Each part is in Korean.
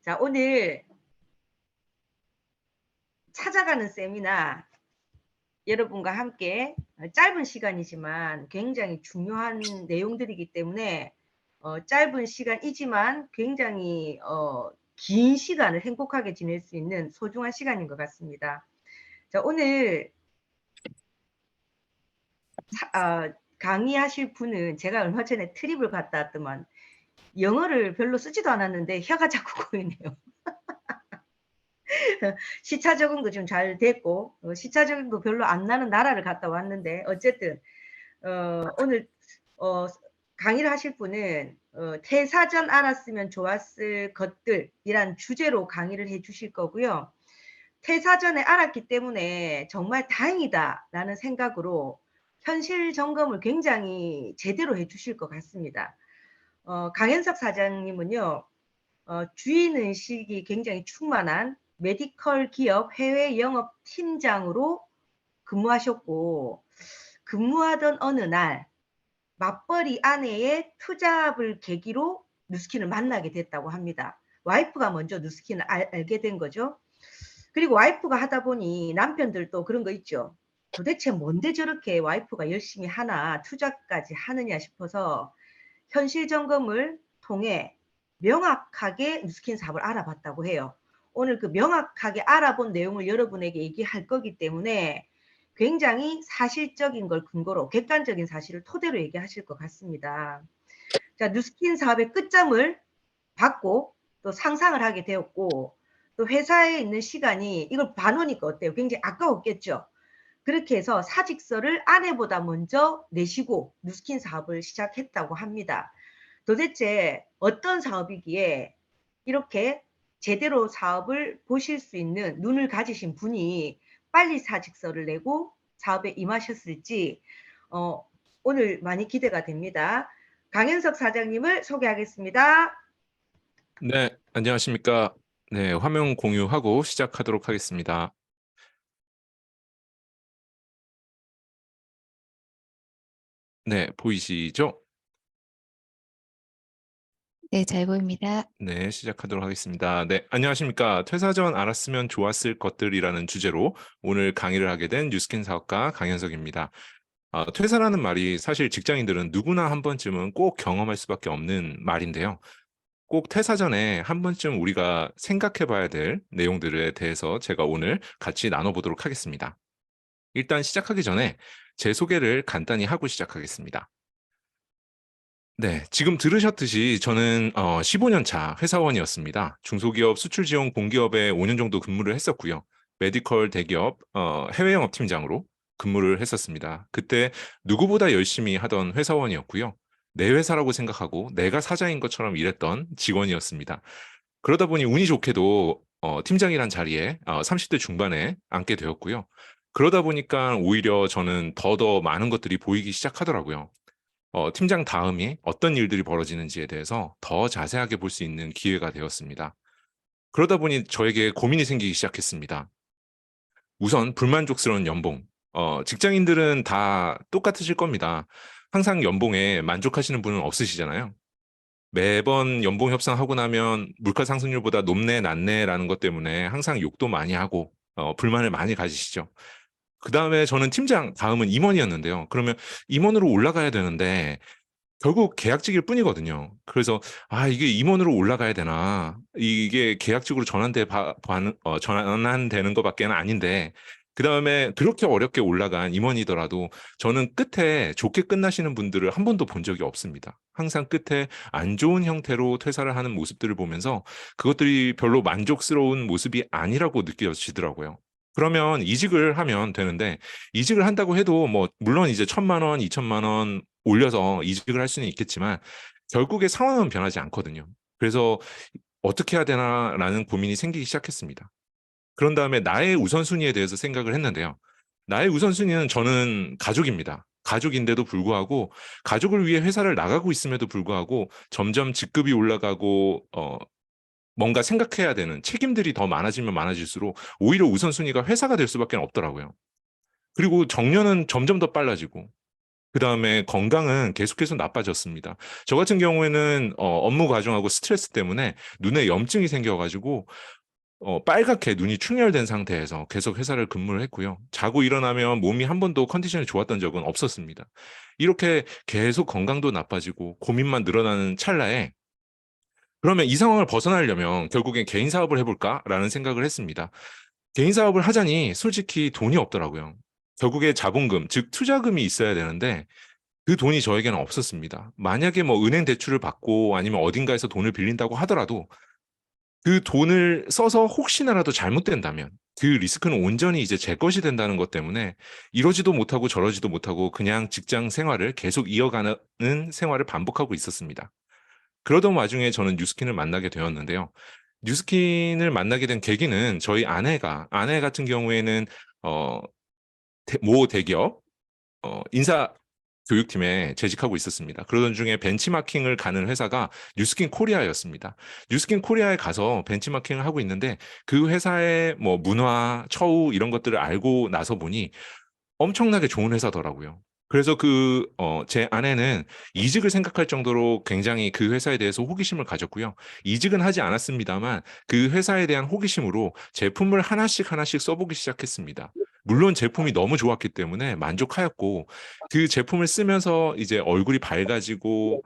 자, 오늘 찾아가는 세미나 여러분과 함께 짧은 시간이지만 굉장히 중요한 내용들이기 때문에 짧은 시간이지만 굉장히 긴 시간을 행복하게 지낼 수 있는 소중한 시간인 것 같습니다. 자, 오늘 강의하실 분은 제가 얼마 전에 트립을 갔다 왔더만 영어를 별로 쓰지도 않았는데 혀가 자꾸 고이네요. 시차 적응도 좀 잘 됐고 시차 적응도 별로 안 나는 나라를 갔다 왔는데 어쨌든 오늘 강의를 하실 분은 퇴사전 알았으면 좋았을 것들이란 주제로 강의를 해 주실 거고요. 퇴사전에 알았기 때문에 정말 다행이다라는 생각으로 현실 점검을 굉장히 제대로 해 주실 것 같습니다. 강현석 사장님은요. 주인의식이 굉장히 충만한 메디컬 기업 해외 영업 팀장으로 근무하셨고 근무하던 어느 날 맞벌이 아내의 투잡을 계기로 누스킨을 만나게 됐다고 합니다. 와이프가 먼저 누스킨을 알게 된 거죠. 그리고 와이프가 하다 보니 남편들도 그런 거 있죠. 도대체 뭔데 저렇게 와이프가 열심히 하나 투잡까지 하느냐 싶어서 현실 점검을 통해 명확하게 누스킨 사업을 알아봤다고 해요. 오늘 그 명확하게 알아본 내용을 여러분에게 얘기할 거기 때문에 굉장히 사실적인 걸 근거로 객관적인 사실을 토대로 얘기하실 것 같습니다. 자, 누스킨 사업의 끝점을 받고 또 상상을 하게 되었고 또 회사에 있는 시간이 이걸 봐놓으니까 어때요? 굉장히 아까웠겠죠. 그렇게 해서 사직서를 아내보다 먼저 내시고 누스킨 사업을 시작했다고 합니다. 도대체 어떤 사업이기에 이렇게 제대로 사업을 보실 수 있는 눈을 가지신 분이 빨리 사직서를 내고 사업에 임하셨을지 오늘 많이 기대가 됩니다. 강현석 사장님을 소개하겠습니다. 네, 안녕하십니까. 네, 화면 공유하고 시작하도록 하겠습니다. 네, 보이시죠? 네, 잘 보입니다. 네, 시작하도록 하겠습니다. 네, 안녕하십니까. 퇴사 전 알았으면 좋았을 것들이라는 주제로 오늘 강의를 하게 된 뉴스킨 사업가 강현석입니다. 퇴사라는 말이 사실 직장인들은 누구나 한 번쯤은 꼭 경험할 수밖에 없는 말인데요. 꼭 퇴사 전에 한 번쯤 우리가 생각해 봐야 될 내용들에 대해서 제가 오늘 같이 나눠보도록 하겠습니다. 일단 시작하기 전에 제 소개를 간단히 하고 시작하겠습니다. 네, 지금 들으셨듯이 저는 15년 차 회사원이었습니다. 중소기업 수출 지원 공기업에 5년 정도 근무를 했었고요. 메디컬 대기업 해외 영업 팀장으로 근무를 했었습니다. 그때 누구보다 열심히 하던 회사원이었고요. 내 회사라고 생각하고 내가 사장인 것처럼 일했던 직원이었습니다. 그러다 보니 운이 좋게도 팀장이란 자리에 30대 중반에 앉게 되었고요. 그러다 보니까 오히려 저는 더더 많은 것들이 보이기 시작하더라고요. 팀장 다음이 어떤 일들이 벌어지는지에 대해서 더 자세하게 볼 수 있는 기회가 되었습니다. 그러다 보니 저에게 고민이 생기기 시작했습니다. 우선 불만족스러운 연봉. 직장인들은 다 똑같으실 겁니다. 항상 연봉에 만족하시는 분은 없으시잖아요. 매번 연봉 협상하고 나면 물가 상승률보다 높네, 낮네라는 것 때문에 항상 욕도 많이 하고 불만을 많이 가지시죠. 그 다음에 저는 팀장, 다음은 임원이었는데요. 그러면 임원으로 올라가야 되는데 결국 계약직일 뿐이거든요. 그래서 이게 임원으로 올라가야 되나? 이게 계약직으로 전환되는 것밖에는 아닌데 그다음에 그렇게 어렵게 올라간 임원이더라도 저는 끝에 좋게 끝나시는 분들을 한 번도 본 적이 없습니다. 항상 끝에 안 좋은 형태로 퇴사를 하는 모습들을 보면서 그것들이 별로 만족스러운 모습이 아니라고 느껴지더라고요. 그러면 이직을 하면 되는데 이직을 한다고 해도 뭐 물론 이제 1,000만 원, 2,000만 원 올려서 이직을 할 수는 있겠지만 결국에 상황은 변하지 않거든요. 그래서 어떻게 해야 되나라는 고민이 생기기 시작했습니다. 그런 다음에 나의 우선순위에 대해서 생각을 했는데요. 나의 우선순위는 저는 가족입니다. 가족인데도 불구하고 가족을 위해 회사를 나가고 있음에도 불구하고 점점 직급이 올라가고 뭔가 생각해야 되는 책임들이 더 많아지면 많아질수록 오히려 우선순위가 회사가 될 수밖에 없더라고요. 그리고 정년은 점점 더 빨라지고 그다음에 건강은 계속해서 나빠졌습니다. 저 같은 경우에는 업무 과정하고 스트레스 때문에 눈에 염증이 생겨가지고 빨갛게 눈이 충혈된 상태에서 계속 회사를 근무를 했고요. 자고 일어나면 몸이 한 번도 컨디션이 좋았던 적은 없었습니다. 이렇게 계속 건강도 나빠지고 고민만 늘어나는 찰나에 그러면 이 상황을 벗어나려면 결국엔 개인 사업을 해볼까라는 생각을 했습니다. 개인 사업을 하자니 솔직히 돈이 없더라고요. 결국에 자본금, 즉 투자금이 있어야 되는데 그 돈이 저에게는 없었습니다. 만약에 뭐 은행 대출을 받고 아니면 어딘가에서 돈을 빌린다고 하더라도 그 돈을 써서 혹시나라도 잘못된다면 그 리스크는 온전히 이제 제 것이 된다는 것 때문에 이러지도 못하고 저러지도 못하고 그냥 직장 생활을 계속 이어가는 생활을 반복하고 있었습니다. 그러던 와중에 저는 뉴스킨을 만나게 되었는데요. 뉴스킨을 만나게 된 계기는 저희 아내 같은 경우에는 어, 모 대기업 인사 교육팀에 재직하고 있었습니다. 그러던 중에 벤치마킹을 가는 회사가 뉴스킨 코리아였습니다. 뉴스킨 코리아에 가서 벤치마킹을 하고 있는데 그 회사의 뭐 문화, 처우 이런 것들을 알고 나서 보니 엄청나게 좋은 회사더라고요. 그래서 제 아내는 이직을 생각할 정도로 굉장히 그 회사에 대해서 호기심을 가졌고요. 이직은 하지 않았습니다만 그 회사에 대한 호기심으로 제품을 하나씩 하나씩 써보기 시작했습니다. 물론 제품이 너무 좋았기 때문에 만족하였고 그 제품을 쓰면서 이제 얼굴이 밝아지고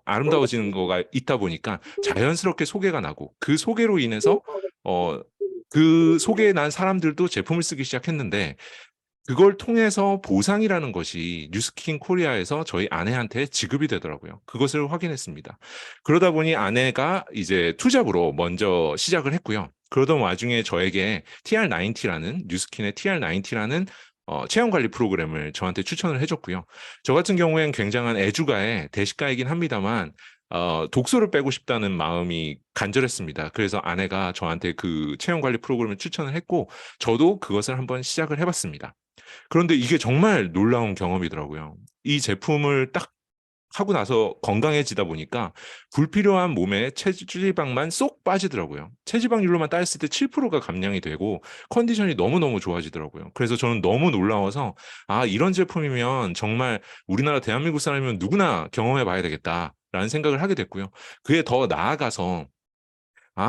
아름다워지는 거가 있다 보니까 자연스럽게 소개가 나고 그 소개로 인해서 그 소개에 난 사람들도 제품을 쓰기 시작했는데 그걸 통해서 보상이라는 것이 뉴스킨 코리아에서 저희 아내한테 지급이 되더라고요. 그것을 확인했습니다. 그러다 보니 아내가 이제 투잡으로 먼저 시작을 했고요. 그러던 와중에 저에게 TR90라는 뉴스킨의 TR90라는 체형 관리 프로그램을 저한테 추천을 해줬고요. 저 같은 경우엔 굉장한 애주가의 대식가이긴 합니다만 독소를 빼고 싶다는 마음이 간절했습니다. 그래서 아내가 저한테 그 체형 관리 프로그램을 추천을 했고 저도 그것을 한번 시작을 해봤습니다. 그런데 이게 정말 놀라운 경험이더라고요. 이 제품을 딱 하고 나서 건강해지다 보니까 불필요한 몸에 체지방만 쏙 빠지더라고요. 체지방률로만 따졌을 때 7%가 감량이 되고 컨디션이 너무너무 좋아지더라고요. 그래서 저는 너무 놀라워서 이런 제품이면 정말 우리나라 대한민국 사람이면 누구나 경험해 봐야 되겠다라는 생각을 하게 됐고요. 그에 더 나아가서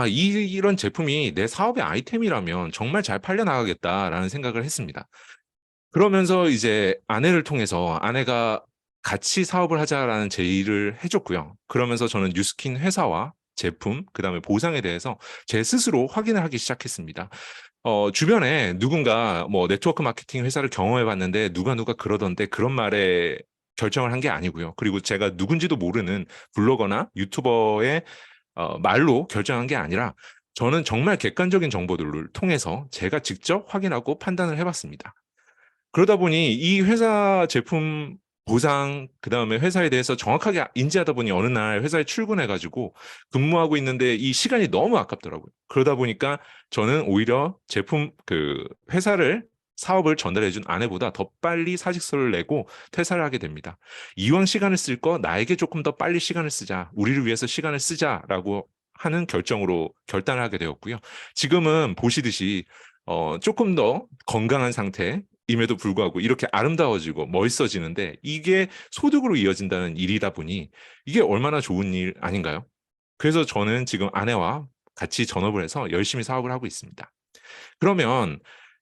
이런 제품이 내 사업의 아이템이라면 정말 잘 팔려 나가겠다라는 생각을 했습니다. 그러면서 이제 아내를 통해서 아내가 같이 사업을 하자라는 제의를 해줬고요. 그러면서 저는 뉴스킨 회사와 제품, 그다음에 보상에 대해서 제 스스로 확인을 하기 시작했습니다. 주변에 누군가 뭐 네트워크 마케팅 회사를 경험해 봤는데 누가 그러던데 그런 말에 결정을 한 게 아니고요. 그리고 제가 누군지도 모르는 블로거나 유튜버의 말로 결정한 게 아니라 저는 정말 객관적인 정보들을 통해서 제가 직접 확인하고 판단을 해봤습니다. 그러다 보니 이 회사 제품 보상, 그다음에 회사에 대해서 정확하게 인지하다 보니 어느 날 회사에 출근해가지고 근무하고 있는데 이 시간이 너무 아깝더라고요. 그러다 보니까 저는 오히려 회사를 사업을 전달해준 아내보다 더 빨리 사직서를 내고 퇴사를 하게 됩니다. 이왕 시간을 쓸 거 나에게 조금 더 빨리 시간을 쓰자, 우리를 위해서 시간을 쓰자라고 하는 결정으로 결단을 하게 되었고요. 지금은 보시듯이 조금 더 건강한 상태임에도 불구하고 이렇게 아름다워지고 멋있어지는데 이게 소득으로 이어진다는 일이다 보니 이게 얼마나 좋은 일 아닌가요? 그래서 저는 지금 아내와 같이 전업을 해서 열심히 사업을 하고 있습니다. 그러면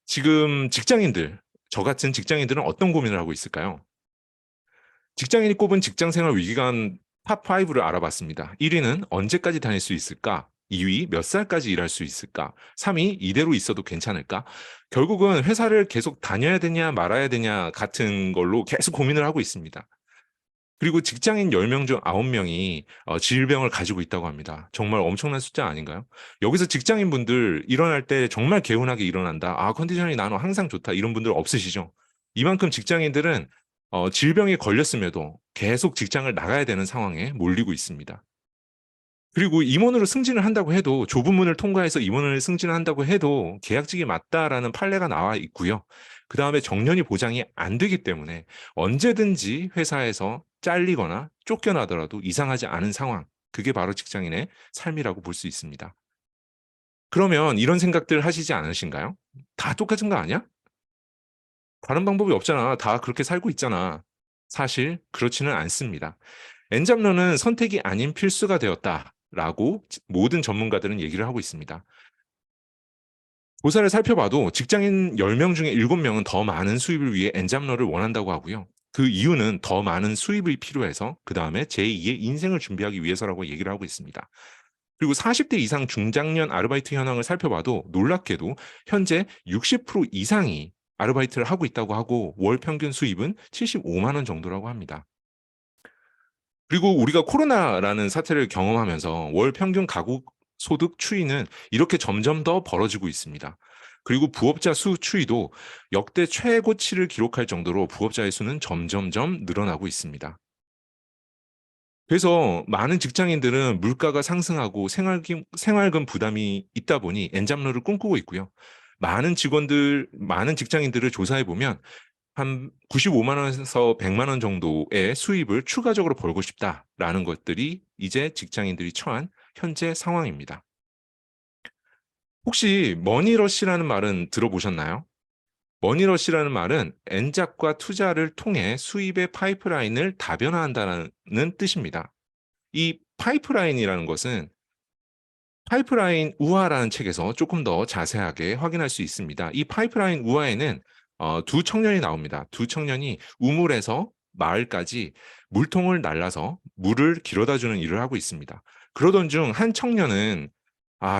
지금 저 같은 직장인들은 어떤 고민을 하고 있을까요? 직장인이 꼽은 직장 생활 위기관 탑5를 알아봤습니다. 1위는 언제까지 다닐 수 있을까? 2위 몇 살까지 일할 수 있을까? 3위 이대로 있어도 괜찮을까? 결국은 회사를 계속 다녀야 되냐 말아야 되냐 같은 걸로 계속 고민을 하고 있습니다. 그리고 직장인 10명 중 9명이 질병을 가지고 있다고 합니다. 정말 엄청난 숫자 아닌가요? 여기서 직장인분들 일어날 때 정말 개운하게 일어난다. 컨디션이 나는 항상 좋다. 이런 분들 없으시죠? 이만큼 직장인들은 질병에 걸렸음에도 계속 직장을 나가야 되는 상황에 몰리고 있습니다. 그리고 임원으로 승진을 한다고 해도 좁은 문을 통과해서 임원을 승진을 한다고 해도 계약직이 맞다라는 판례가 나와 있고요. 그 다음에 정년이 보장이 안 되기 때문에 언제든지 회사에서 잘리거나 쫓겨나더라도 이상하지 않은 상황. 그게 바로 직장인의 삶이라고 볼 수 있습니다. 그러면 이런 생각들 하시지 않으신가요? 다 똑같은 거 아니야? 다른 방법이 없잖아. 다 그렇게 살고 있잖아. 사실 그렇지는 않습니다. 엔잡러는 선택이 아닌 필수가 되었다라고 모든 전문가들은 얘기를 하고 있습니다. 조사를 살펴봐도 직장인 10명 중에 7명은 더 많은 수입을 위해 엔잡러를 원한다고 하고요. 그 이유는 더 많은 수입이 필요해서 그 다음에 제2의 인생을 준비하기 위해서라고 얘기를 하고 있습니다. 그리고 40대 이상 중장년 아르바이트 현황을 살펴봐도 놀랍게도 현재 60% 이상이 아르바이트를 하고 있다고 하고 월 평균 수입은 75만 원 정도라고 합니다. 그리고 우리가 코로나라는 사태를 경험하면서 월 평균 가구 소득 추이는 이렇게 점점 더 벌어지고 있습니다. 그리고 부업자 수 추이도 역대 최고치를 기록할 정도로 부업자의 수는 점점점 늘어나고 있습니다. 그래서 많은 직장인들은 물가가 상승하고 생활금 부담이 있다 보니 엔잡러를 꿈꾸고 있고요. 많은 직장인들을 조사해 보면 한 95만 원에서 100만 원 정도의 수입을 추가적으로 벌고 싶다라는 것들이 이제 직장인들이 처한 현재 상황입니다. 혹시 머니러시라는 말은 들어보셨나요? 머니러시라는 말은 엔잡과 투자를 통해 수입의 파이프라인을 다변화한다는 뜻입니다. 이 파이프라인이라는 것은 파이프라인 우화라는 책에서 조금 더 자세하게 확인할 수 있습니다. 이 파이프라인 우화에는 두 청년이 나옵니다. 두 청년이 우물에서 마을까지 물통을 날라서 물을 길어다 주는 일을 하고 있습니다. 그러던 중 한 청년은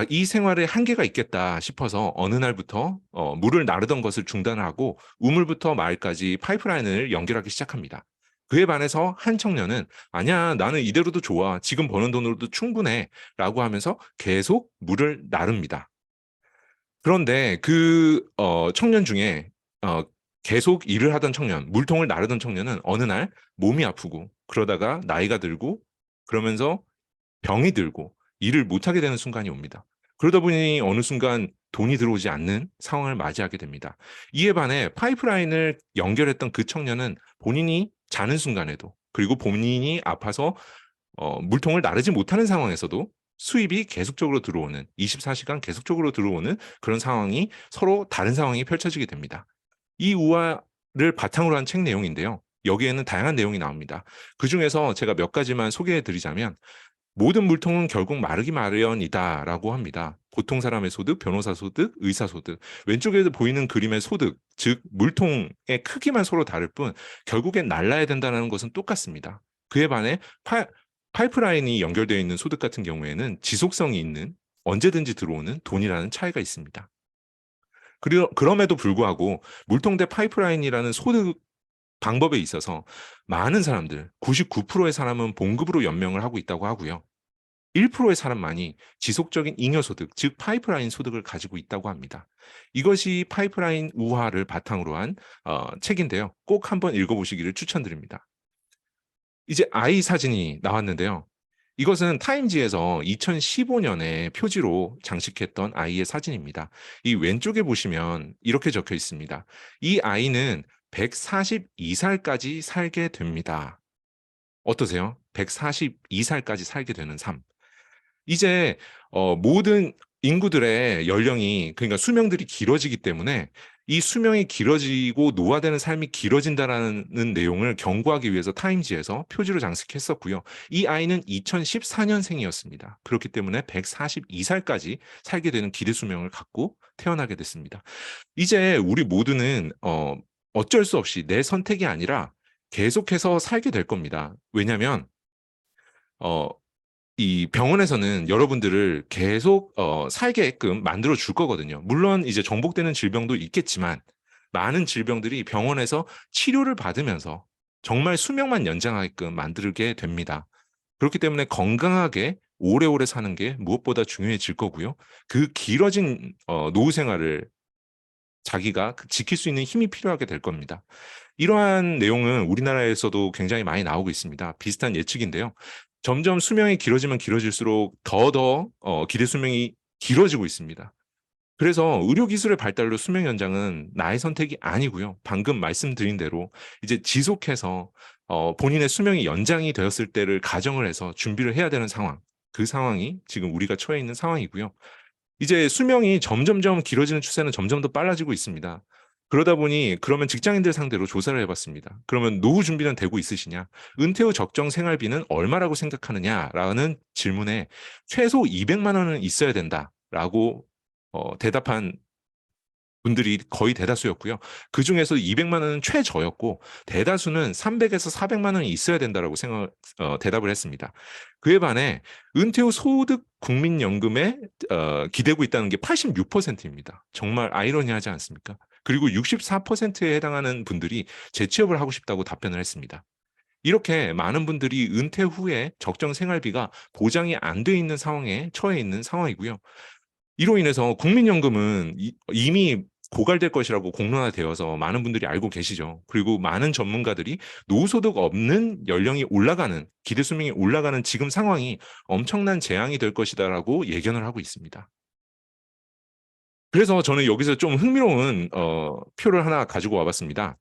이 생활에 한계가 있겠다 싶어서 어느 날부터 물을 나르던 것을 중단하고 우물부터 마을까지 파이프라인을 연결하기 시작합니다. 그에 반해서 한 청년은 아니야, 나는 이대로도 좋아. 지금 버는 돈으로도 충분해. 라고 하면서 계속 물을 나릅니다. 그런데 그 청년 중에 계속 일을 하던 청년, 물통을 나르던 청년은 어느 날 몸이 아프고 그러다가 나이가 들고 그러면서 병이 들고 일을 못하게 되는 순간이 옵니다. 그러다 보니 어느 순간 돈이 들어오지 않는 상황을 맞이하게 됩니다. 이에 반해 파이프라인을 연결했던 그 청년은 본인이 자는 순간에도 그리고 본인이 아파서 물통을 나르지 못하는 상황에서도 수입이 계속적으로 들어오는 24시간 계속적으로 들어오는 그런 상황이 서로 다른 상황이 펼쳐지게 됩니다. 이 우화를 바탕으로 한 책 내용인데요. 여기에는 다양한 내용이 나옵니다. 그중에서 제가 몇 가지만 소개해 드리자면 모든 물통은 결국 마르기 마련이다라고 합니다. 보통 사람의 소득, 변호사 소득, 의사 소득. 왼쪽에 보이는 그림의 소득, 즉 물통의 크기만 서로 다를 뿐 결국엔 날라야 된다는 것은 똑같습니다. 그에 반해 파이프라인이 연결되어 있는 소득 같은 경우에는 지속성이 있는 언제든지 들어오는 돈이라는 차이가 있습니다. 그럼에도 불구하고 물통 대 파이프라인이라는 소득 방법에 있어서 많은 사람들, 99%의 사람은 봉급으로 연명을 하고 있다고 하고요. 1%의 사람만이 지속적인 잉여소득, 즉 파이프라인 소득을 가지고 있다고 합니다. 이것이 파이프라인 우화를 바탕으로 한 책인데요. 꼭 한번 읽어보시기를 추천드립니다. 이제 아이 사진이 나왔는데요. 이것은 타임지에서 2015년에 표지로 장식했던 아이의 사진입니다. 이 왼쪽에 보시면 이렇게 적혀 있습니다. 이 아이는 142살까지 살게 됩니다. 어떠세요? 142살까지 살게 되는 삶. 이제 모든 인구들의 연령이 그러니까 수명들이 길어지기 때문에 이 수명이 길어지고 노화되는 삶이 길어진다라는 내용을 경고하기 위해서 타임지에서 표지로 장식했었고요. 이 아이는 2014년생이었습니다. 그렇기 때문에 142살까지 살게 되는 기대 수명을 갖고 태어나게 됐습니다. 이제 우리 모두는 어쩔 수 없이 내 선택이 아니라 계속해서 살게 될 겁니다. 왜냐하면 이 병원에서는 여러분들을 계속 살게끔 만들어 줄 거거든요. 물론 이제 정복되는 질병도 있겠지만 많은 질병들이 병원에서 치료를 받으면서 정말 수명만 연장하게끔 만들게 됩니다. 그렇기 때문에 건강하게 오래오래 사는 게 무엇보다 중요해질 거고요. 그 길어진 노후 생활을 자기가 지킬 수 있는 힘이 필요하게 될 겁니다. 이러한 내용은 우리나라에서도 굉장히 많이 나오고 있습니다. 비슷한 예측인데요. 점점 수명이 길어지면 길어질수록 더더 기대 수명이 길어지고 있습니다. 그래서 의료기술의 발달로 수명 연장은 나의 선택이 아니고요. 방금 말씀드린 대로 이제 지속해서 본인의 수명이 연장이 되었을 때를 가정을 해서 준비를 해야 되는 상황. 그 상황이 지금 우리가 처해 있는 상황이고요. 이제 수명이 점점점 길어지는 추세는 점점 더 빨라지고 있습니다. 그러다 보니 그러면 직장인들 상대로 조사를 해봤습니다. 그러면 노후 준비는 되고 있으시냐? 은퇴 후 적정 생활비는 얼마라고 생각하느냐라는 질문에 최소 200만 원은 있어야 된다라고 대답한 분들이 거의 대다수였고요. 그중에서 200만 원은 최저였고 대다수는 300에서 400만 원이 있어야 된다라고 대답을 했습니다. 그에 반해 은퇴 후 소득 국민연금에 기대고 있다는 게 86%입니다. 정말 아이러니하지 않습니까? 그리고 64%에 해당하는 분들이 재취업을 하고 싶다고 답변을 했습니다. 이렇게 많은 분들이 은퇴 후에 적정 생활비가 보장이 안 돼 있는 상황에 처해 있는 상황이고요. 이로 인해서 국민연금은 이미 고갈될 것이라고 공론화되어서 많은 분들이 알고 계시죠. 그리고 많은 전문가들이 노후소득 없는 연령이 올라가는, 기대 수명이 올라가는 지금 상황이 엄청난 재앙이 될 것이다라고 예견을 하고 있습니다. 그래서 저는 여기서 좀 흥미로운 표를 하나 가지고 와봤습니다.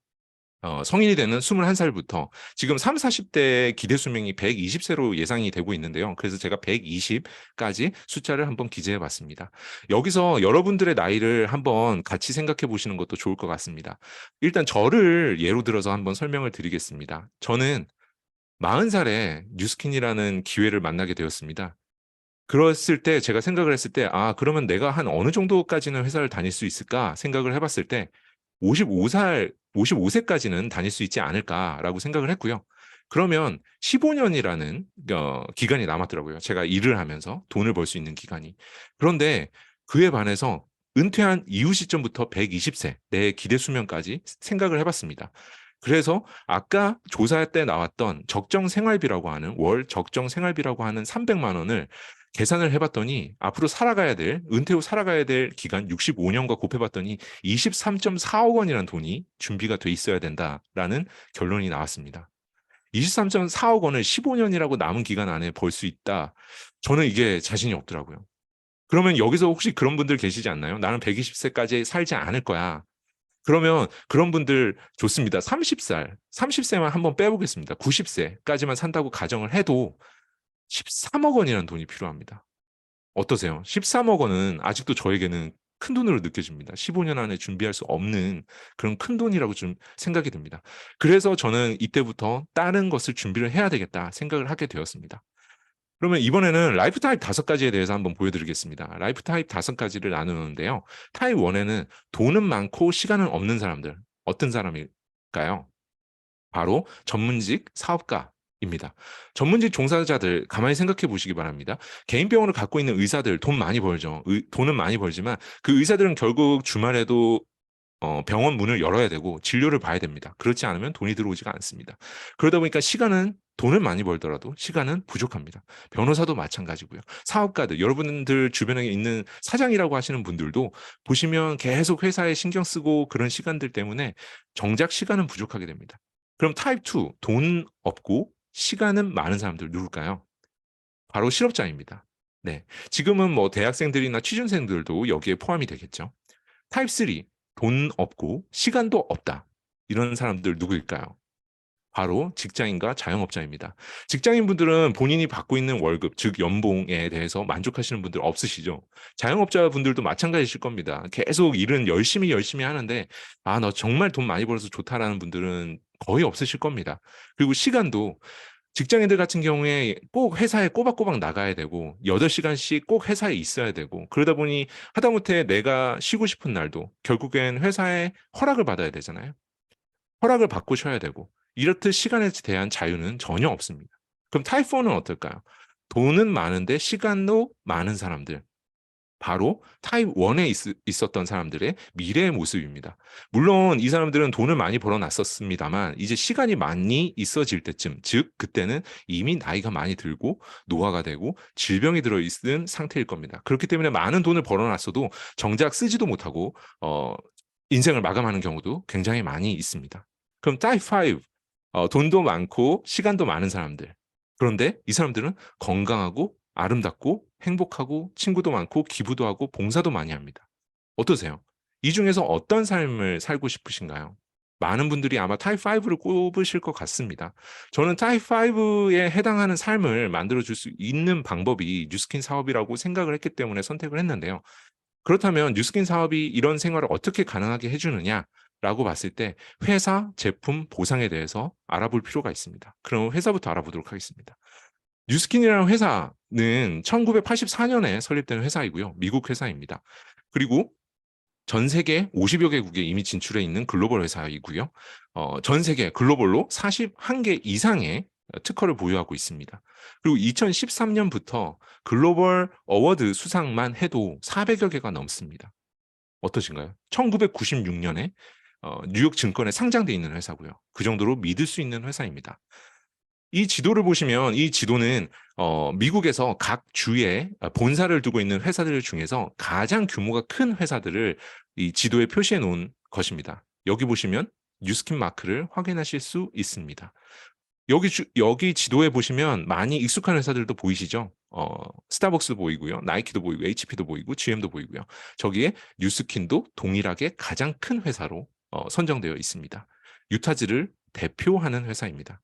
성인이 되는 21살부터 지금 3, 40대 기대 수명이 120세로 예상이 되고 있는데요. 그래서 제가 120까지 숫자를 한번 기재해 봤습니다. 여기서 여러분들의 나이를 한번 같이 생각해 보시는 것도 좋을 것 같습니다. 일단 저를 예로 들어서 한번 설명을 드리겠습니다. 저는 40살에 뉴스킨이라는 기회를 만나게 되었습니다. 그랬을 때 제가 생각을 했을 때 그러면 내가 한 어느 정도까지는 회사를 다닐 수 있을까 생각을 해봤을 때 55세까지는 다닐 수 있지 않을까라고 생각을 했고요. 그러면 15년이라는 기간이 남았더라고요. 제가 일을 하면서 돈을 벌 수 있는 기간이. 그런데 그에 반해서 은퇴한 이후 시점부터 120세, 내 기대 수명까지 생각을 해봤습니다. 그래서 아까 조사 때 나왔던 적정 생활비라고 하는 월 적정 생활비라고 하는 300만 원을 계산을 해봤더니 앞으로 은퇴 후 살아가야 될 기간 65년과 곱해봤더니 23.4억 원이라는 돈이 준비가 돼 있어야 된다라는 결론이 나왔습니다. 23.4억 원을 15년이라고 남은 기간 안에 벌 수 있다. 저는 이게 자신이 없더라고요. 그러면 여기서 혹시 그런 분들 계시지 않나요? 나는 120세까지 살지 않을 거야. 그러면 그런 분들 좋습니다. 30세만 한번 빼보겠습니다. 90세까지만 산다고 가정을 해도 13억 원이라는 돈이 필요합니다. 어떠세요? 13억 원은 아직도 저에게는 큰 돈으로 느껴집니다. 15년 안에 준비할 수 없는 그런 큰 돈이라고 좀 생각이 듭니다. 그래서 저는 이때부터 다른 것을 준비를 해야 되겠다 생각을 하게 되었습니다. 그러면 이번에는 라이프 타입 5가지에 대해서 한번 보여드리겠습니다. 라이프 타입 5가지를 나누는데요. 타입 1에는 돈은 많고 시간은 없는 사람들. 어떤 사람일까요? 바로 전문직 사업가입니다. 전문직 종사자들 가만히 생각해 보시기 바랍니다. 개인 병원을 갖고 있는 의사들 돈 많이 벌죠. 돈은 많이 벌지만 그 의사들은 결국 주말에도 병원 문을 열어야 되고 진료를 봐야 됩니다. 그렇지 않으면 돈이 들어오지가 않습니다. 그러다 보니까 돈을 많이 벌더라도 시간은 부족합니다. 변호사도 마찬가지고요. 사업가들, 여러분들 주변에 있는 사장이라고 하시는 분들도 보시면 계속 회사에 신경 쓰고 그런 시간들 때문에 정작 시간은 부족하게 됩니다. 그럼 타입 2, 돈 없고 시간은 많은 사람들 누굴까요? 바로 실업자입니다. 네. 지금은 뭐 대학생들이나 취준생들도 여기에 포함이 되겠죠. 타입 3, 돈 없고 시간도 없다. 이런 사람들 누구일까요? 바로 직장인과 자영업자입니다. 직장인분들은 본인이 받고 있는 월급, 즉 연봉에 대해서 만족하시는 분들 없으시죠? 자영업자분들도 마찬가지실 겁니다. 계속 일은 열심히 하는데 너 정말 돈 많이 벌어서 좋다라는 분들은 거의 없으실 겁니다. 그리고 시간도 직장인들 같은 경우에 꼭 회사에 꼬박꼬박 나가야 되고 8시간씩 꼭 회사에 있어야 되고 그러다 보니 하다못해 내가 쉬고 싶은 날도 결국엔 회사에 허락을 받아야 되잖아요. 허락을 받고 쉬어야 되고 이렇듯 시간에 대한 자유는 전혀 없습니다. 그럼 타입 4는 어떨까요? 돈은 많은데 시간도 많은 사람들. 바로 타입 1에 있었던 사람들의 미래의 모습입니다. 물론 이 사람들은 돈을 많이 벌어놨었습니다만 이제 시간이 많이 있어질 때쯤, 즉 그때는 이미 나이가 많이 들고 노화가 되고 질병이 들어있는 상태일 겁니다. 그렇기 때문에 많은 돈을 벌어놨어도 정작 쓰지도 못하고 인생을 마감하는 경우도 굉장히 많이 있습니다. 그럼 타입 5, 돈도 많고 시간도 많은 사람들. 그런데 이 사람들은 건강하고 아름답고 행복하고 친구도 많고 기부도 하고 봉사도 많이 합니다. 어떠세요? 이 중에서 어떤 삶을 살고 싶으신가요? 많은 분들이 아마 타입 5를 꼽으실 것 같습니다. 저는 타입 5에 해당하는 삶을 만들어줄 수 있는 방법이 뉴스킨 사업이라고 생각을 했기 때문에 선택을 했는데요. 그렇다면 뉴스킨 사업이 이런 생활을 어떻게 가능하게 해주느냐라고 라고 봤을 때 회사, 제품, 보상에 대해서 알아볼 필요가 있습니다. 그럼 회사부터 알아보도록 하겠습니다. 뉴스킨이라는 회사는 1984년에 설립된 회사이고요. 미국 회사입니다. 그리고 전 세계 50여 개국에 이미 진출해 있는 글로벌 회사이고요. 전 세계 글로벌로 41개 이상의 특허를 보유하고 있습니다. 그리고 2013년부터 글로벌 어워드 수상만 해도 400여 개가 넘습니다. 어떠신가요? 1996년에 뉴욕 증권에 상장돼 있는 회사고요. 그 정도로 믿을 수 있는 회사입니다. 이 지도를 보시면 이 지도는 미국에서 각 주에 본사를 두고 있는 회사들 중에서 가장 규모가 큰 회사들을 이 지도에 표시해 놓은 것입니다. 여기 보시면 뉴스킨 마크를 확인하실 수 있습니다. 여기 지도에 보시면 많이 익숙한 회사들도 보이시죠? 스타벅스도 보이고요. 나이키도 보이고 HP도 보이고 GM도 보이고요. 저기에 뉴스킨도 동일하게 가장 큰 회사로 선정되어 있습니다. 유타주를 대표하는 회사입니다.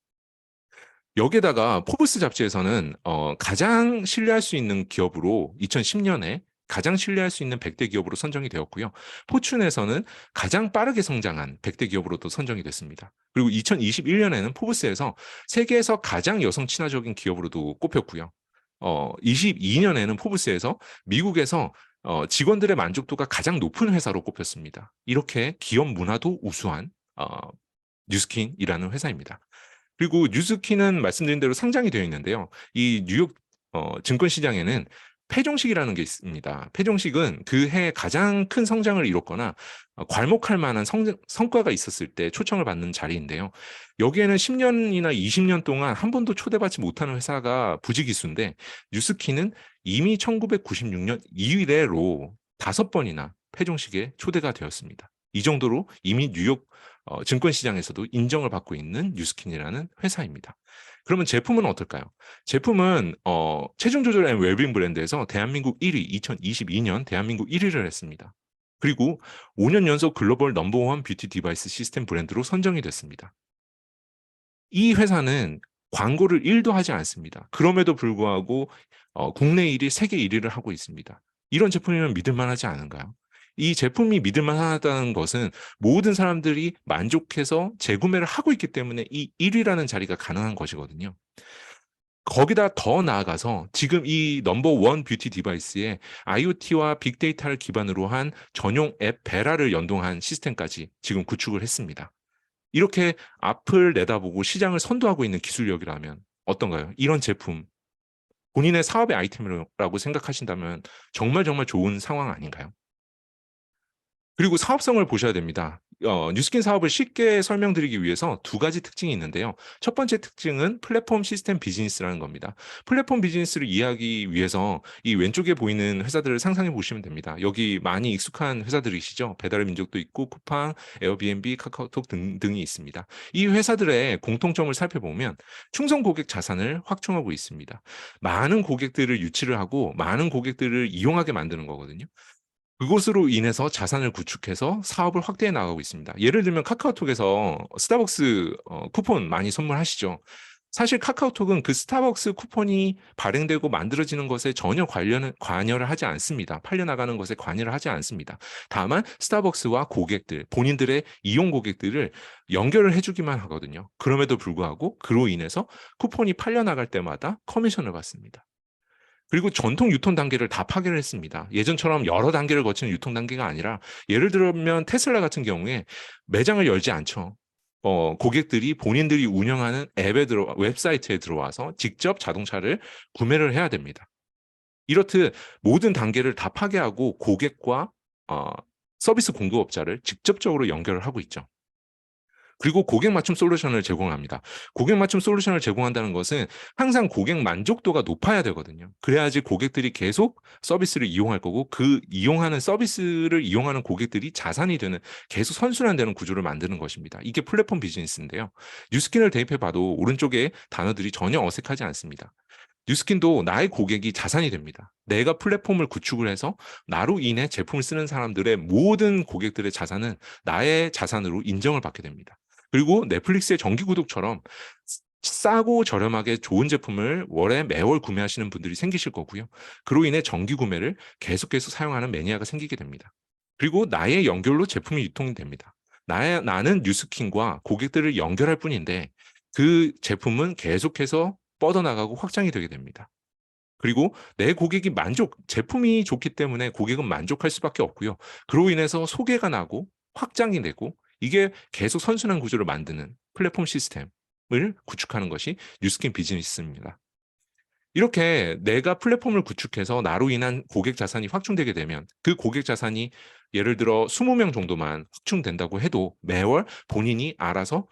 여기에다가 포브스 잡지에서는 가장 신뢰할 수 있는 기업으로 2010년에 가장 신뢰할 수 있는 100대 기업으로 선정이 되었고요. 포춘에서는 가장 빠르게 성장한 100대 기업으로도 선정이 됐습니다. 그리고 2021년에는 포브스에서 세계에서 가장 여성 친화적인 기업으로도 꼽혔고요. 22년에는 포브스에서 미국에서 직원들의 만족도가 가장 높은 회사로 꼽혔습니다. 이렇게 기업 문화도 우수한 뉴스킨이라는 회사입니다. 그리고 뉴스킨은 말씀드린 대로 상장이 되어 있는데요. 이 뉴욕 증권시장에는 패종식이라는 게 있습니다. 패종식은 그 해 가장 큰 성장을 이뤘거나 괄목할 만한 성과가 있었을 때 초청을 받는 자리인데요. 여기에는 10년이나 20년 동안 한 번도 초대받지 못하는 회사가 부지기수인데 뉴스킨은 이미 1996년 이래로 5번이나 패종식에 초대가 되었습니다. 이 정도로 이미 뉴욕 증권시장에서도 인정을 받고 있는 뉴스킨이라는 회사입니다. 그러면 제품은 어떨까요? 제품은 체중 조절 앤 웰빙 브랜드에서 대한민국 1위, 2022년 대한민국 1위를 했습니다. 그리고 5년 연속 글로벌 넘버원 뷰티 디바이스 시스템 브랜드로 선정이 됐습니다. 이 회사는 광고를 1도 하지 않습니다. 그럼에도 불구하고 국내 1위, 세계 1위를 하고 있습니다. 이런 제품이면 믿을 만하지 않은가요? 이 제품이 믿을 만하다는 것은 모든 사람들이 만족해서 재구매를 하고 있기 때문에 이 1위라는 자리가 가능한 것이거든요. 거기다 더 나아가서 지금 이 넘버원 뷰티 디바이스에 IoT와 빅데이터를 기반으로 한 전용 앱 베라를 연동한 시스템까지 지금 구축을 했습니다. 이렇게 앞을 내다보고 시장을 선도하고 있는 기술력이라면 어떤가요? 이런 제품, 본인의 사업의 아이템이라고 생각하신다면 정말 좋은 상황 아닌가요? 그리고 사업성을 보셔야 됩니다. 뉴스킨 사업을 쉽게 설명드리기 위해서 두 가지 특징이 있는데요. 첫 번째 특징은 플랫폼 시스템 비즈니스라는 겁니다. 플랫폼 비즈니스를 이해하기 위해서 이 왼쪽에 보이는 회사들을 상상해 보시면 됩니다. 여기 많이 익숙한 회사들이시죠. 배달의 민족도 있고 쿠팡, 에어비앤비, 카카오톡 등등이 있습니다. 이 회사들의 공통점을 살펴보면 충성 고객 자산을 확충하고 있습니다. 많은 고객들을 유치를 하고 많은 고객들을 이용하게 만드는 거거든요. 그것으로 인해서 자산을 구축해서 사업을 확대해 나가고 있습니다. 예를 들면 카카오톡에서 스타벅스 쿠폰 많이 선물하시죠. 사실 카카오톡은 그 스타벅스 쿠폰이 발행되고 만들어지는 것에 전혀 관여를 하지 않습니다. 팔려나가는 것에 관여를 하지 않습니다. 다만 스타벅스와 고객들, 본인들의 이용 고객들을 연결을 해주기만 하거든요. 그럼에도 불구하고 그로 인해서 쿠폰이 팔려나갈 때마다 커미션을 받습니다. 그리고 전통 유통 단계를 다 파괴를 했습니다. 예전처럼 여러 단계를 거치는 유통 단계가 아니라 예를 들면 테슬라 같은 경우에 매장을 열지 않죠. 고객들이 본인들이 운영하는 웹사이트에 들어와서 직접 자동차를 구매를 해야 됩니다. 이렇듯 모든 단계를 다 파괴하고 고객과 서비스 공급업자를 직접적으로 연결을 하고 있죠. 그리고 고객 맞춤 솔루션을 제공합니다. 고객 맞춤 솔루션을 제공한다는 것은 항상 고객 만족도가 높아야 되거든요. 그래야지 고객들이 계속 서비스를 이용할 거고 그 이용하는 서비스를 이용하는 고객들이 자산이 되는 계속 선순환되는 구조를 만드는 것입니다. 이게 플랫폼 비즈니스인데요. 뉴스킨을 대입해 봐도 오른쪽에 단어들이 전혀 어색하지 않습니다. 뉴스킨도 나의 고객이 자산이 됩니다. 내가 플랫폼을 구축을 해서 나로 인해 제품을 쓰는 사람들의 모든 고객들의 자산은 나의 자산으로 인정을 받게 됩니다. 그리고 넷플릭스의 정기 구독처럼 싸고 저렴하게 좋은 제품을 매월 구매하시는 분들이 생기실 거고요. 그로 인해 정기 구매를 계속해서 사용하는 매니아가 생기게 됩니다. 그리고 나의 연결로 제품이 유통이 됩니다. 나는 뉴스킨과 고객들을 연결할 뿐인데 그 제품은 계속해서 뻗어나가고 확장이 되게 됩니다. 그리고 내 고객이 제품이 좋기 때문에 고객은 만족할 수밖에 없고요. 그로 인해서 소개가 나고 확장이 되고 이게 계속 선순환 구조를 만드는 플랫폼 시스템을 구축하는 것이 뉴스킨 비즈니스입니다. 이렇게 내가 플랫폼을 구축해서 나로 인한 고객 자산이 확충되게 되면 그 고객 자산이 예를 들어 20명 정도만 확충된다고 해도 매월 본인이 알아서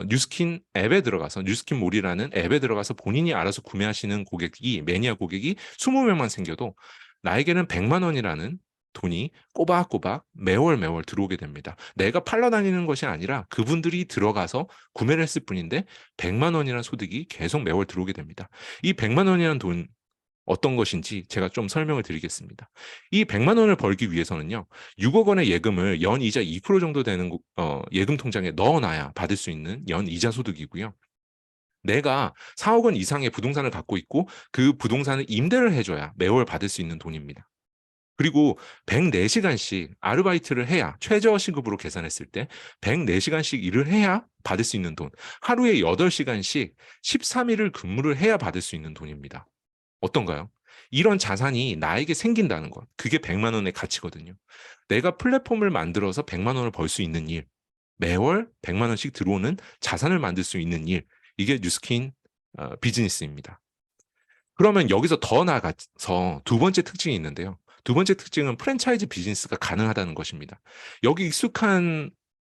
뉴스킨 앱에 들어가서 뉴스킨몰이라는 앱에 들어가서 본인이 알아서 구매하시는 고객이 매니아 고객이 20명만 생겨도 나에게는 100만 원이라는 돈이 꼬박꼬박 매월 들어오게 됩니다. 내가 팔러 다니는 것이 아니라 그분들이 들어가서 구매를 했을 뿐인데 100만 원이라는 소득이 계속 매월 들어오게 됩니다. 이 100만 원이라는 돈 어떤 것인지 제가 좀 설명을 드리겠습니다. 이 100만 원을 벌기 위해서는요. 6억 원의 예금을 연이자 2% 정도 되는 예금 통장에 넣어놔야 받을 수 있는 연이자 소득이고요. 내가 4억 원 이상의 부동산을 갖고 있고 그 부동산을 임대를 해줘야 매월 받을 수 있는 돈입니다. 그리고 104시간씩 아르바이트를 해야 최저 시급으로 계산했을 때 104시간씩 일을 해야 받을 수 있는 돈. 하루에 8시간씩 13일을 근무를 해야 받을 수 있는 돈입니다. 어떤가요? 이런 자산이 나에게 생긴다는 것. 그게 100만 원의 가치거든요. 내가 플랫폼을 만들어서 100만 원을 벌 수 있는 일. 매월 100만 원씩 들어오는 자산을 만들 수 있는 일. 이게 뉴스킨 비즈니스입니다. 그러면 여기서 더 나아가서 두 번째 특징이 있는데요. 두 번째 특징은 프랜차이즈 비즈니스가 가능하다는 것입니다. 여기 익숙한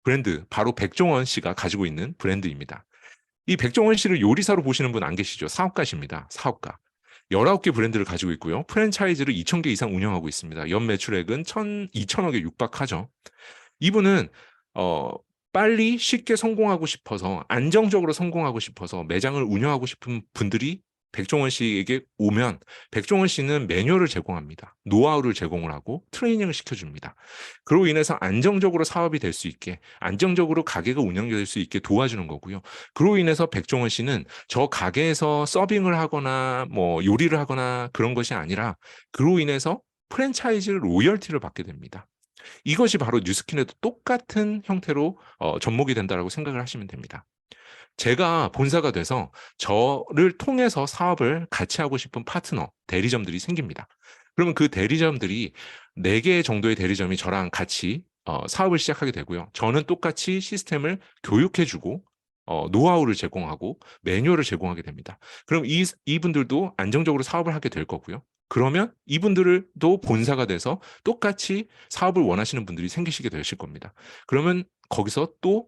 브랜드, 바로 백종원 씨가 가지고 있는 브랜드입니다. 이 백종원 씨를 요리사로 보시는 분 안 계시죠? 사업가십니다. 사업가. 19개 브랜드를 가지고 있고요. 프랜차이즈를 2,000개 이상 운영하고 있습니다. 연 매출액은 2,000억에 육박하죠. 이분은 빨리 쉽게 성공하고 싶어서 안정적으로 성공하고 싶어서 매장을 운영하고 싶은 분들이 백종원 씨에게 오면 백종원 씨는 매뉴얼을 제공합니다. 노하우를 제공을 하고 트레이닝을 시켜줍니다. 그로 인해서 안정적으로 사업이 될 수 있게 안정적으로 가게가 운영될 수 있게 도와주는 거고요. 그로 인해서 백종원 씨는 저 가게에서 서빙을 하거나 뭐 요리를 하거나 그런 것이 아니라 그로 인해서 프랜차이즈 로열티를 받게 됩니다. 이것이 바로 뉴스킨에도 똑같은 형태로 접목이 된다고 생각을 하시면 됩니다. 제가 본사가 돼서 저를 통해서 사업을 같이 하고 싶은 파트너, 대리점들이 생깁니다. 그러면 그 대리점들이 4개 정도의 대리점이 저랑 같이 사업을 시작하게 되고요. 저는 똑같이 시스템을 교육해주고 노하우를 제공하고 매뉴얼을 제공하게 됩니다. 그럼 이분들도 안정적으로 사업을 하게 될 거고요. 그러면 이분들도 본사가 돼서 똑같이 사업을 원하시는 분들이 생기시게 되실 겁니다. 그러면 거기서 또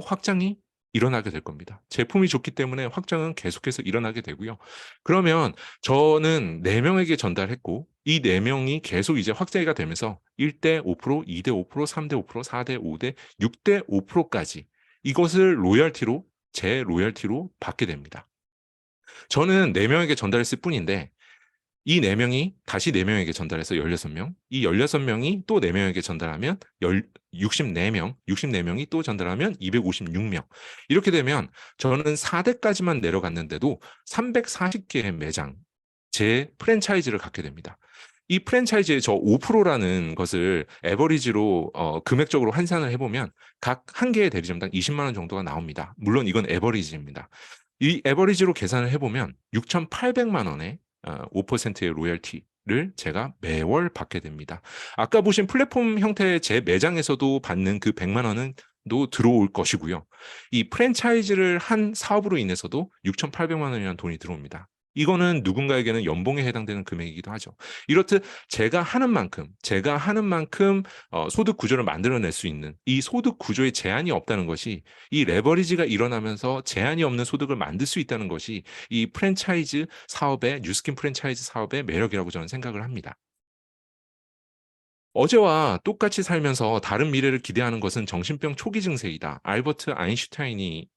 확장이 일어나게 될 겁니다. 제품이 좋기 때문에 확장은 계속해서 일어나게 되고요. 그러면 저는 4명에게 전달했고 이 4명이 계속 이제 확대가 되면서 1대 5%, 2대 5%, 3대 5%, 4대 5대, 6대 5%까지 이것을 제 로열티로 받게 됩니다. 저는 4명에게 전달했을 뿐인데 이 4명이 다시 4명에게 전달해서 16명, 이 16명이 또 4명에게 전달하면 64명이 또 전달하면 256명. 이렇게 되면 저는 4대까지만 내려갔는데도 340개의 매장, 제 프랜차이즈를 갖게 됩니다. 이 프랜차이즈의 저 5%라는 것을 에버리지로 금액적으로 환산을 해보면 각 한 개의 대리점당 20만 원 정도가 나옵니다. 물론 이건 에버리지입니다. 이 에버리지로 계산을 해보면 6,800만 원의 5%의 로열티를 제가 매월 받게 됩니다. 아까 보신 플랫폼 형태의 제 매장에서도 받는 그 100만 원은 도 들어올 것이고요. 이 프랜차이즈를 한 사업으로 인해서도 6,800만 원이라는 돈이 들어옵니다. 이거는 누군가에게는 연봉에 해당되는 금액이기도 하죠. 이렇듯 제가 하는 만큼 소득 구조를 만들어낼 수 있는 이 소득 구조에 제한이 없다는 것이 이 레버리지가 일어나면서 제한이 없는 소득을 만들 수 있다는 것이 이 프랜차이즈 사업의 뉴스킨 프랜차이즈 사업의 매력이라고 저는 생각을 합니다. 어제와 똑같이 살면서 다른 미래를 기대하는 것은 정신병 초기 증세이다. 알버트 아인슈타인이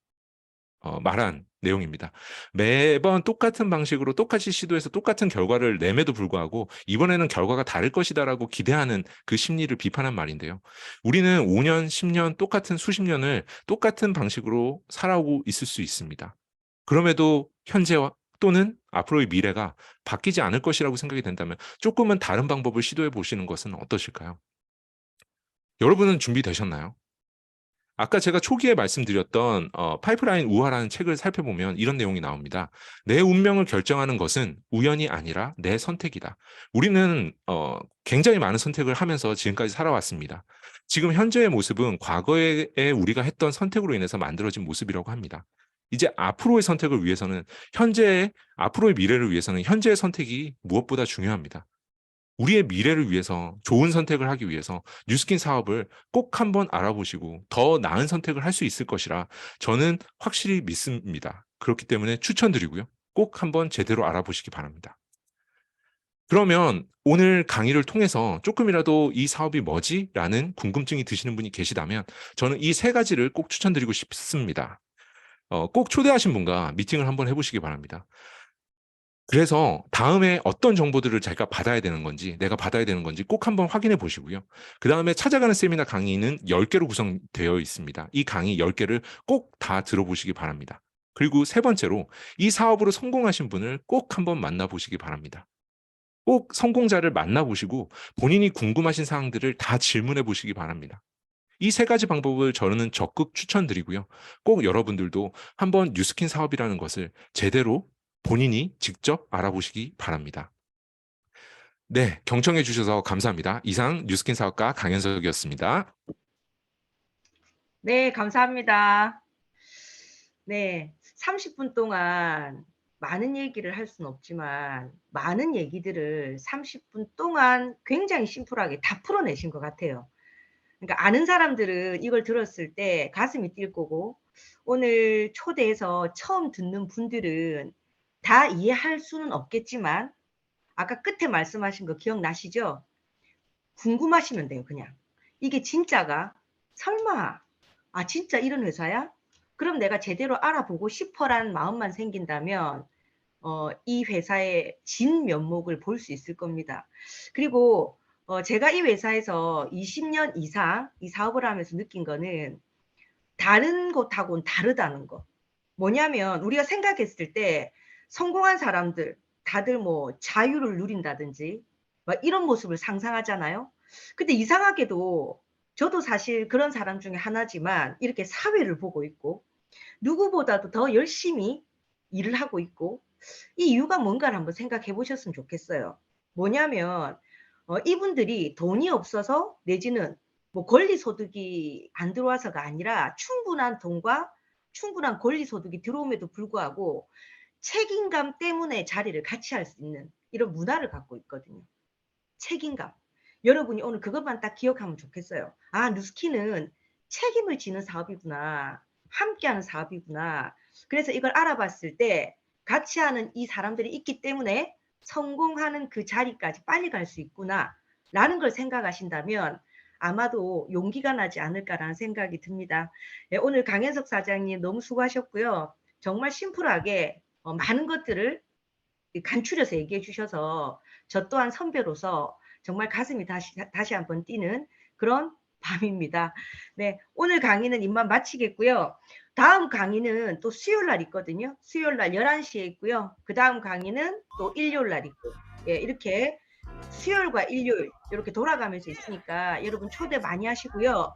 말한 내용입니다. 매번 똑같은 방식으로 똑같이 시도해서 똑같은 결과를 내매도 불구하고 이번에는 결과가 다를 것이다라고 기대하는 그 심리를 비판한 말인데요. 우리는 5년, 10년, 수십 년을 똑같은 방식으로 살아오고 있을 수 있습니다. 그럼에도 현재와 또는 앞으로의 미래가 바뀌지 않을 것이라고 생각이 된다면 조금은 다른 방법을 시도해 보시는 것은 어떠실까요? 여러분은 준비되셨나요? 아까 제가 초기에 말씀드렸던 파이프라인 우화라는 책을 살펴보면 이런 내용이 나옵니다. 내 운명을 결정하는 것은 우연이 아니라 내 선택이다. 우리는 굉장히 많은 선택을 하면서 지금까지 살아왔습니다. 지금 현재의 모습은 과거에 우리가 했던 선택으로 인해서 만들어진 모습이라고 합니다. 이제 앞으로의 선택을 위해서는 앞으로의 미래를 위해서는 현재의 선택이 무엇보다 중요합니다. 우리의 미래를 위해서 좋은 선택을 하기 위해서 뉴스킨 사업을 꼭 한번 알아보시고 더 나은 선택을 할 수 있을 것이라 저는 확실히 믿습니다. 그렇기 때문에 추천드리고요. 꼭 한번 제대로 알아보시기 바랍니다. 그러면 오늘 강의를 통해서 조금이라도 이 사업이 뭐지? 라는 궁금증이 드시는 분이 계시다면 저는 이 세 가지를 꼭 추천드리고 싶습니다. 꼭 초대하신 분과 미팅을 한번 해보시기 바랍니다. 그래서 다음에 어떤 정보들을 제가 받아야 되는 건지, 내가 받아야 되는 건지 꼭 한번 확인해 보시고요. 그 다음에 찾아가는 세미나 강의는 10개로 구성되어 있습니다. 이 강의 10개를 꼭 다 들어보시기 바랍니다. 그리고 세 번째로 이 사업으로 성공하신 분을 꼭 한번 만나보시기 바랍니다. 꼭 성공자를 만나보시고 본인이 궁금하신 사항들을 다 질문해 보시기 바랍니다. 이 세 가지 방법을 저는 적극 추천드리고요. 꼭 여러분들도 한번 뉴스킨 사업이라는 것을 제대로 본인이 직접 알아보시기 바랍니다. 네, 경청해 주셔서 감사합니다. 이상 뉴스킨 사업가 강현석이었습니다. 네, 감사합니다. 네, 30분 동안 많은 얘기를 할 수는 없지만 많은 얘기들을 30분 동안 굉장히 심플하게 다 풀어내신 것 같아요. 그러니까 아는 사람들은 이걸 들었을 때 가슴이 뛸 거고 오늘 초대해서 처음 듣는 분들은 다 이해할 수는 없겠지만 아까 끝에 말씀하신 거 기억나시죠? 궁금하시면 돼요, 그냥. 이게 진짜가? 설마, 아, 진짜 이런 회사야? 그럼 내가 제대로 알아보고 싶어라는 마음만 생긴다면, 이 회사의 진 면목을 볼 수 있을 겁니다. 그리고, 제가 이 회사에서 20년 이상 이 사업을 하면서 느낀 거는 다른 곳하고는 다르다는 거. 뭐냐면, 우리가 생각했을 때 성공한 사람들, 다들 뭐 자유를 누린다든지, 막 이런 모습을 상상하잖아요. 근데 이상하게도 저도 사실 그런 사람 중에 하나지만 이렇게 사회를 보고 있고 누구보다도 더 열심히 일을 하고 있고 이 이유가 뭔가를 한번 생각해 보셨으면 좋겠어요. 뭐냐면 이분들이 돈이 없어서 내지는 뭐 권리 소득이 안 들어와서가 아니라 충분한 돈과 충분한 권리 소득이 들어옴에도 불구하고 책임감 때문에 자리를 같이 할 수 있는 이런 문화를 갖고 있거든요. 책임감. 여러분이 오늘 그것만 딱 기억하면 좋겠어요. 아, 뉴스킨은 책임을 지는 사업이구나. 함께하는 사업이구나. 그래서 이걸 알아봤을 때 같이 하는 이 사람들이 있기 때문에 성공하는 그 자리까지 빨리 갈 수 있구나. 라는 걸 생각하신다면 아마도 용기가 나지 않을까라는 생각이 듭니다. 네, 오늘 강현석 사장님 너무 수고하셨고요. 정말 심플하게 많은 것들을 간추려서 얘기해 주셔서 저 또한 선배로서 정말 가슴이 다시 한번 뛰는 그런 밤입니다. 네, 오늘 강의는 이만 마치겠고요. 다음 강의는 또 수요일 날 있거든요. 수요일 날 11시에 있고요. 그 다음 강의는 또 일요일 날 있고, 예, 이렇게 수요일과 일요일 이렇게 돌아가면서 있으니까 여러분 초대 많이 하시고요.